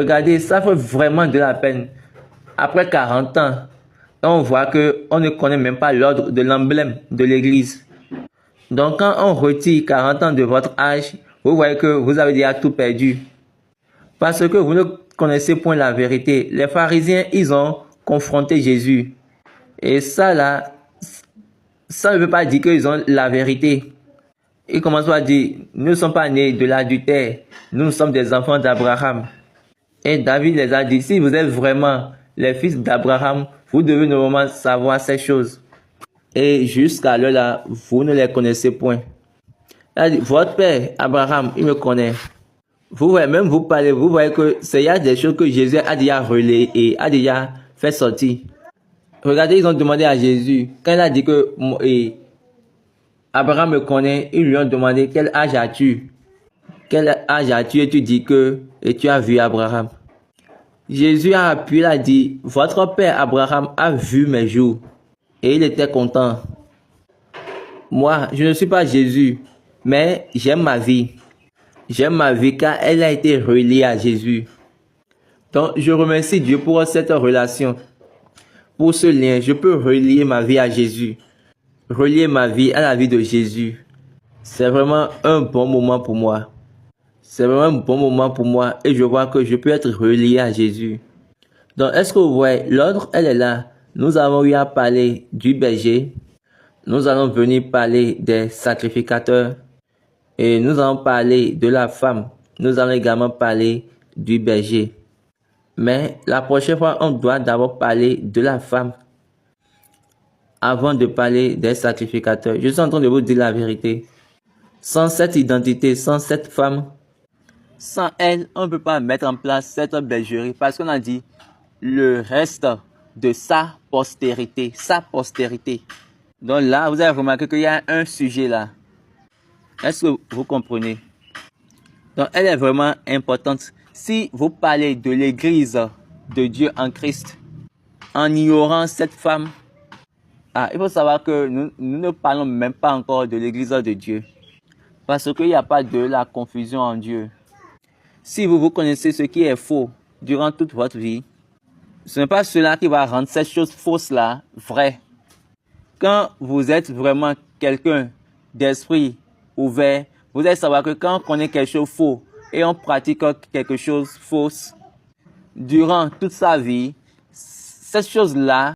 Regardez, ça fait vraiment de la peine. Après 40 ans, on voit qu'on ne connaît même pas l'ordre de l'emblème de l'Église. Donc quand on retire 40 ans de votre âge, vous voyez que vous avez déjà tout perdu. Parce que vous ne connaissez point la vérité. Les pharisiens, ils ont confronté Jésus. Et ça là, ça ne veut pas dire qu'ils ont la vérité. Ils commencent à dire, nous ne sommes pas nés de l'adultère, nous sommes des enfants d'Abraham. Et David les a dit, si vous êtes vraiment les fils d'Abraham, vous devez normalement savoir ces choses. Et jusqu'à l'heure là, vous ne les connaissez point. Elle a dit, votre père Abraham, il me connaît. Vous voyez, même vous parlez, vous voyez que il y a des choses que Jésus a déjà relayées et a déjà fait sortir. Regardez, ils ont demandé à Jésus, quand il a dit que Abraham me connaît, ils lui ont demandé quel âge as-tu? Quel âge as-tu? Et tu dis que et tu as vu Abraham. Jésus a appuyé, il a dit, votre père Abraham a vu mes jours et il était content. Moi, je ne suis pas Jésus, mais j'aime ma vie. J'aime ma vie car elle a été reliée à Jésus. Donc, je remercie Dieu pour cette relation, pour ce lien. Je peux relier ma vie à Jésus, relier ma vie à la vie de Jésus. C'est vraiment un bon moment pour moi. C'est vraiment un bon moment pour moi et je vois que je peux être relié à Jésus. Donc, est-ce que vous voyez, l'ordre, elle est là. Nous avons eu à parler du berger. Nous allons venir parler des sacrificateurs. Et nous allons parler de la femme. Nous allons également parler du berger. Mais la prochaine fois, on doit d'abord parler de la femme avant de parler des sacrificateurs. Je suis en train de vous dire la vérité. Sans cette identité, sans cette femme, sans elle, on ne peut pas mettre en place cette bergerie parce qu'on a dit le reste de sa postérité. Sa postérité. Donc là, vous avez remarqué qu'il y a un sujet là. Est-ce que vous comprenez? Donc, elle est vraiment importante. Si vous parlez de l'église de Dieu en Christ, en ignorant cette femme, il faut savoir que nous ne parlons même pas encore de l'église de Dieu. Parce qu'il n'y a pas de la confusion en Dieu. Si vous connaissez ce qui est faux durant toute votre vie, ce n'est pas cela qui va rendre cette chose fausse-là vraie. Quand vous êtes vraiment quelqu'un d'esprit ouvert, vous allez savoir que quand on connaît quelque chose de faux et on pratique quelque chose de fausse, durant toute sa vie, cette chose-là